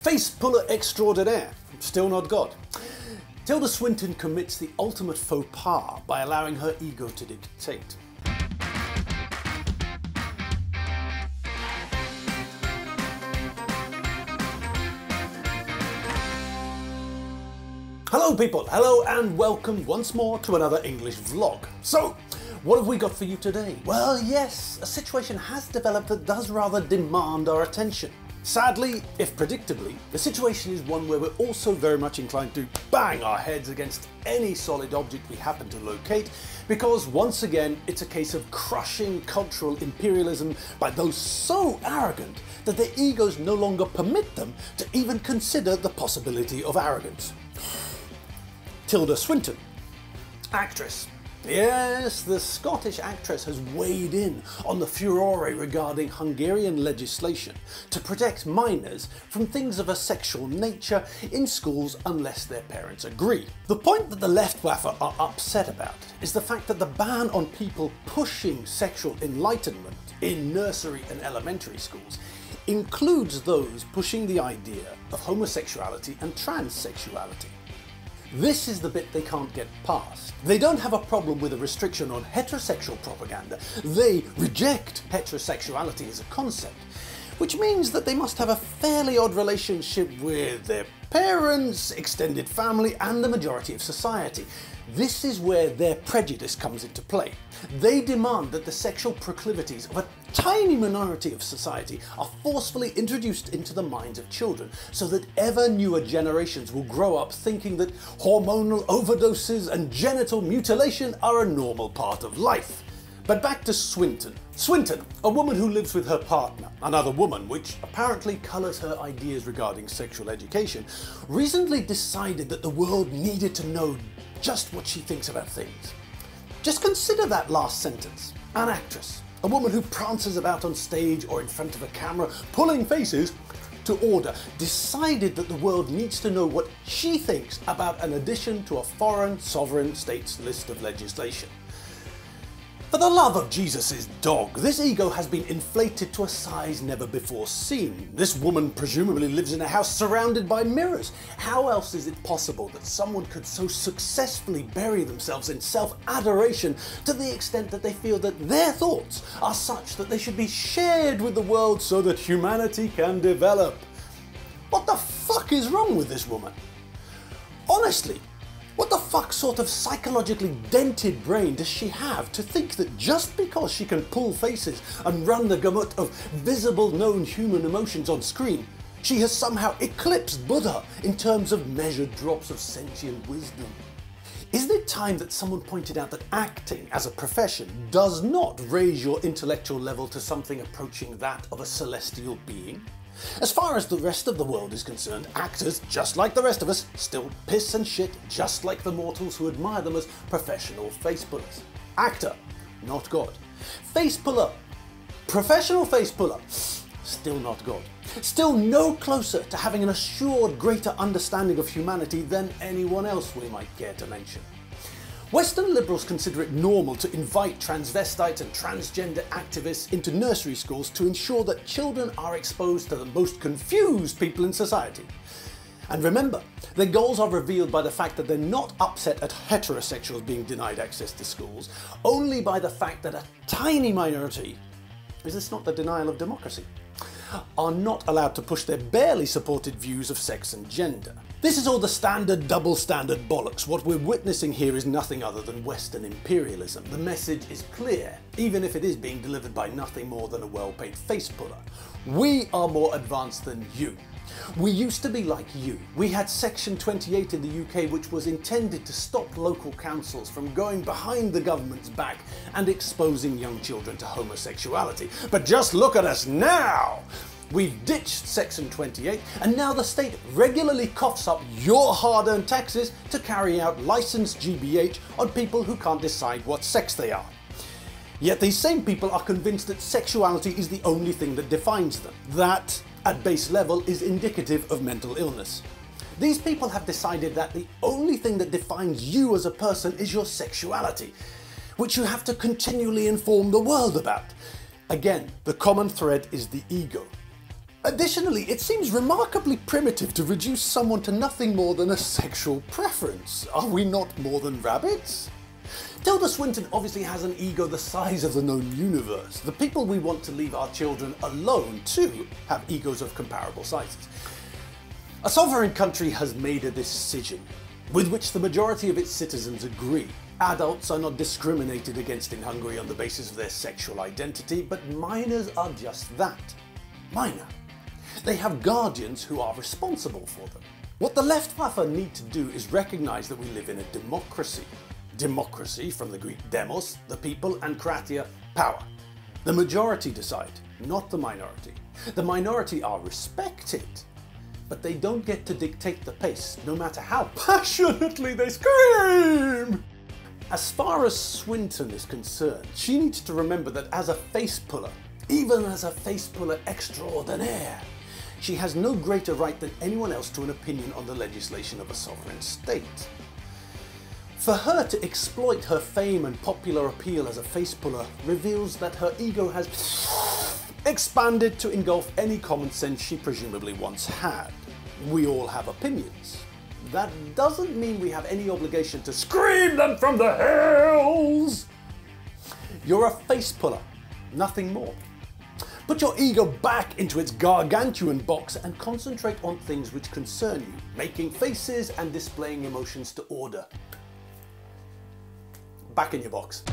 Face puller extraordinaire, still not God. Tilda Swinton commits the ultimate faux pas by allowing her ego to dictate. Hello people, hello and welcome once more to another English vlog. So, what have we got for you today? Well yes, a situation has developed that does rather demand our attention. Sadly, if predictably, the situation is one where we're also very much inclined to bang our heads against any solid object we happen to locate, because once again it's a case of crushing cultural imperialism by those so arrogant that their egos no longer permit them to even consider the possibility of arrogance. Tilda Swinton, actress. Yes, the Scottish actress has weighed in on the furore regarding Hungarian legislation to protect minors from things of a sexual nature in schools unless their parents agree. The point that the Luftwaffe are upset about is the fact that the ban on people pushing sexual enlightenment in nursery and elementary schools includes those pushing the idea of homosexuality and transsexuality. This is the bit they can't get past. They don't have a problem with a restriction on heterosexual propaganda. They reject heterosexuality as a concept, which means that they must have a fairly odd relationship with their parents, extended family, and the majority of society. This is where their prejudice comes into play. They demand that the sexual proclivities of a tiny minority of society are forcefully introduced into the minds of children, so that ever newer generations will grow up thinking that hormonal overdoses and genital mutilation are a normal part of life. But back to Swinton. Swinton, a woman who lives with her partner, another woman, which apparently colours her ideas regarding sexual education, recently decided that the world needed to know just what she thinks about things. Just consider that last sentence. An actress, a woman who prances about on stage or in front of a camera, pulling faces to order, decided that the world needs to know what she thinks about an addition to a foreign sovereign state's list of legislation. For the love of Jesus' dog, this ego has been inflated to a size never before seen. This woman presumably lives in a house surrounded by mirrors. How else is it possible that someone could so successfully bury themselves in self-adoration to the extent that they feel that their thoughts are such that they should be shared with the world so that humanity can develop? What the fuck is wrong with this woman? Honestly, what the fuck sort of psychologically dented brain does she have to think that just because she can pull faces and run the gamut of visible known human emotions on screen, she has somehow eclipsed Buddha in terms of measured drops of sentient wisdom? Isn't it time that someone pointed out that acting as a profession does not raise your intellectual level to something approaching that of a celestial being? As far as the rest of the world is concerned, actors, just like the rest of us, still piss and shit just like the mortals who admire them as professional face pullers. Actor, not God. Face puller, professional face puller, still not God. Still no closer to having an assured greater understanding of humanity than anyone else we might care to mention. Western liberals consider it normal to invite transvestites and transgender activists into nursery schools to ensure that children are exposed to the most confused people in society. And remember, their goals are revealed by the fact that they're not upset at heterosexuals being denied access to schools, only by the fact that a tiny minority, is this not the denial of democracy, are not allowed to push their barely supported views of sex and gender. This is all the standard double standard bollocks. What we're witnessing here is nothing other than Western imperialism. The message is clear, even if it is being delivered by nothing more than a well-paid face puller. We are more advanced than you. We used to be like you. We had Section 28 in the UK, which was intended to stop local councils from going behind the government's back and exposing young children to homosexuality. But just look at us now! We've ditched Section 28 and now the state regularly coughs up your hard-earned taxes to carry out licensed GBH on people who can't decide what sex they are. Yet these same people are convinced that sexuality is the only thing that defines them. That, at base level, is indicative of mental illness. These people have decided that the only thing that defines you as a person is your sexuality, which you have to continually inform the world about. Again, the common thread is the ego. Additionally, it seems remarkably primitive to reduce someone to nothing more than a sexual preference. Are we not more than rabbits? Tilda Swinton obviously has an ego the size of the known universe. The people we want to leave our children alone too have egos of comparable sizes. A sovereign country has made a decision with which the majority of its citizens agree. Adults are not discriminated against in Hungary on the basis of their sexual identity, but minors are just that. Minor. They have guardians who are responsible for them. What the Luftwaffe need to do is recognise that we live in a democracy. Democracy, from the Greek demos, the people, and kratia, power. The majority decide, not the minority. The minority are respected, but they don't get to dictate the pace, no matter how passionately they scream! As far as Swinton is concerned, she needs to remember that as a face puller, even as a face puller extraordinaire, she has no greater right than anyone else to an opinion on the legislation of a sovereign state. For her to exploit her fame and popular appeal as a face puller reveals that her ego has expanded to engulf any common sense she presumably once had. We all have opinions. That doesn't mean we have any obligation to scream them from the hills! You're a face puller, nothing more. Put your ego back into its gargantuan box and concentrate on things which concern you, making faces and displaying emotions to order. Back in your box.